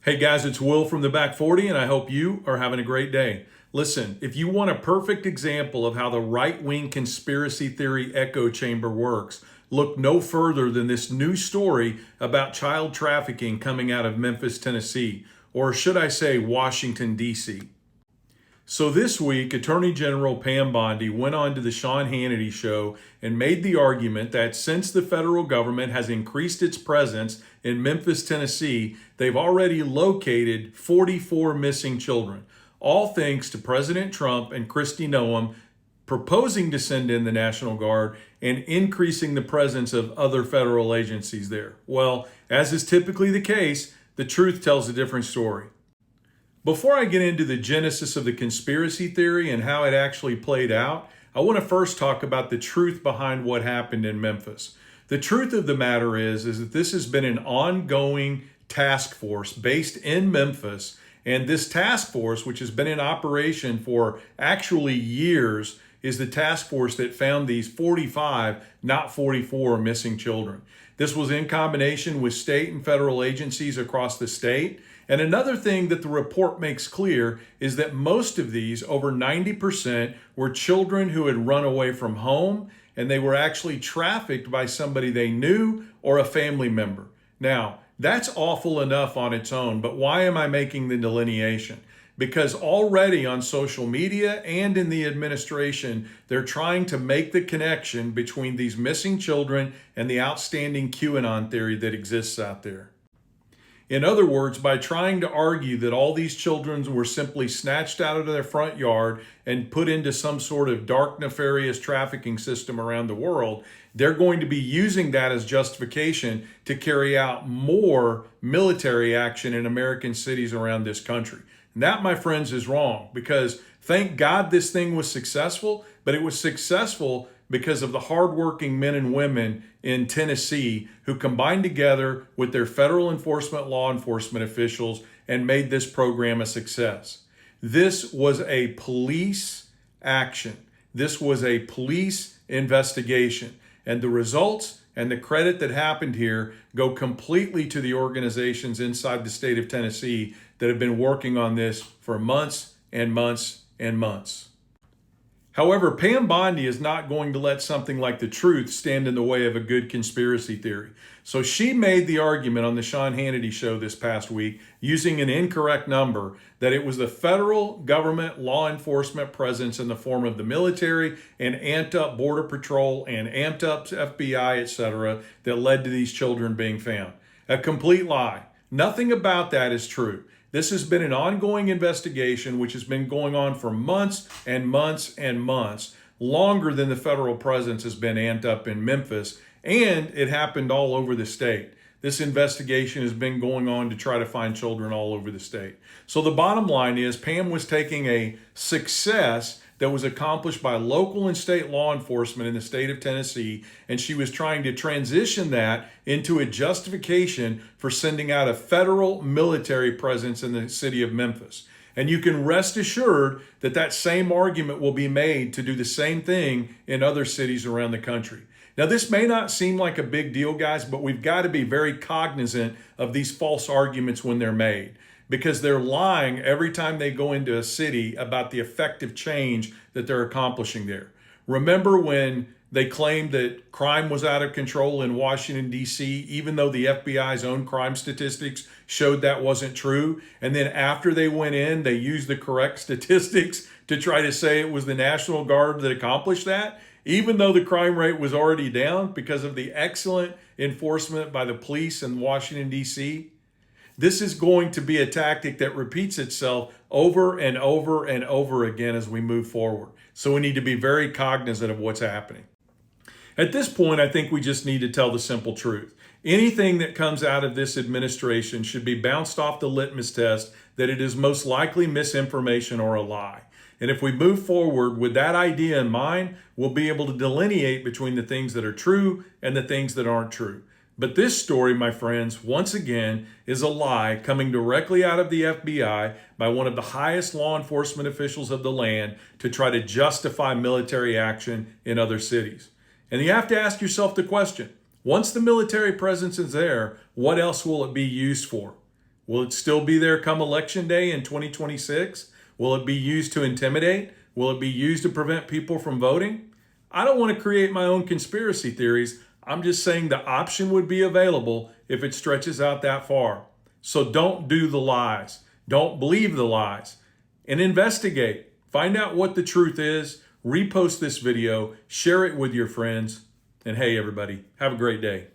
Hey guys, it's Will from the Back 40, and I hope you are having a great day. Listen, if you want a perfect example of how the right-wing conspiracy theory echo chamber works, look no further than this new story about child trafficking coming out of Memphis, Tennessee, or should I say Washington, D.C. So this week, Attorney General Pam Bondi went on to the Sean Hannity show and made the argument that since the federal government has increased its presence in Memphis, Tennessee, they've already located 44 missing children, all thanks to President Trump and Kristi Noem proposing to send in the National Guard and increasing the presence of other federal agencies there. Well, as is typically the case, the truth tells a different story. Before I get into the genesis of the conspiracy theory and how it actually played out, I want to first talk about the truth behind what happened in Memphis. The truth of the matter is that this has been an ongoing task force based in Memphis, and this task force, which has been in operation for actually years, is the task force that found these 45, not 44, missing children. This was in combination with state and federal agencies across the state. And another thing that the report makes clear is that most of these, over 90%, were children who had run away from home, and they were actually trafficked by somebody they knew or a family member. Now, that's awful enough on its own, but why am I making the delineation? Because already on social media and in the administration, they're trying to make the connection between these missing children and the outstanding QAnon theory that exists out there. In other words, by trying to argue that all these children were simply snatched out of their front yard and put into some sort of dark, nefarious trafficking system around the world, they're going to be using that as justification to carry out more military action in American cities around this country. And that, my friends, is wrong, because thank God this thing was successful, but it was successful because of the hardworking men and women in Tennessee who combined together with their federal law enforcement officials and made this program a success. This was a police action. This was a police investigation. And the results and the credit that happened here go completely to the organizations inside the state of Tennessee that have been working on this for months and months and months. However, Pam Bondi is not going to let something like the truth stand in the way of a good conspiracy theory. So she made the argument on the Sean Hannity show this past week using an incorrect number that it was the federal government law enforcement presence in the form of the military and amped up Border Patrol and amped up FBI, etc., that led to these children being found. A complete lie. Nothing about that is true. This has been an ongoing investigation which has been going on for months and months and months, longer than the federal presence has been amped up in Memphis, and it happened all over the state. This investigation has been going on to try to find children all over the state. So the bottom line is Pam was taking a success that was accomplished by local and state law enforcement in the state of Tennessee, and she was trying to transition that into a justification for sending out a federal military presence in the city of Memphis. And you can rest assured that that same argument will be made to do the same thing in other cities around the country. Now, this may not seem like a big deal, guys, but we've got to be very cognizant of these false arguments when they're made, because they're lying every time they go into a city about the effective change that they're accomplishing there. Remember when they claimed that crime was out of control in Washington, D.C., even though the FBI's own crime statistics showed that wasn't true? And then after they went in, they used the correct statistics to try to say it was the National Guard that accomplished that, even though the crime rate was already down because of the excellent enforcement by the police in Washington, D.C.? This is going to be a tactic that repeats itself over and over and over again as we move forward. So we need to be very cognizant of what's happening. At this point, I think we just need to tell the simple truth. Anything that comes out of this administration should be bounced off the litmus test that it is most likely misinformation or a lie. And if we move forward with that idea in mind, we'll be able to delineate between the things that are true and the things that aren't true. But this story, my friends, once again, is a lie coming directly out of the FBI by one of the highest law enforcement officials of the land to try to justify military action in other cities. And you have to ask yourself the question, once the military presence is there, what else will it be used for? Will it still be there come election day in 2026? Will it be used to intimidate? Will it be used to prevent people from voting? I don't want to create my own conspiracy theories. I'm just saying the option would be available if it stretches out that far. So don't do the lies. Don't believe the lies. And investigate. Find out what the truth is. Repost this video. Share it with your friends. And hey, everybody, have a great day.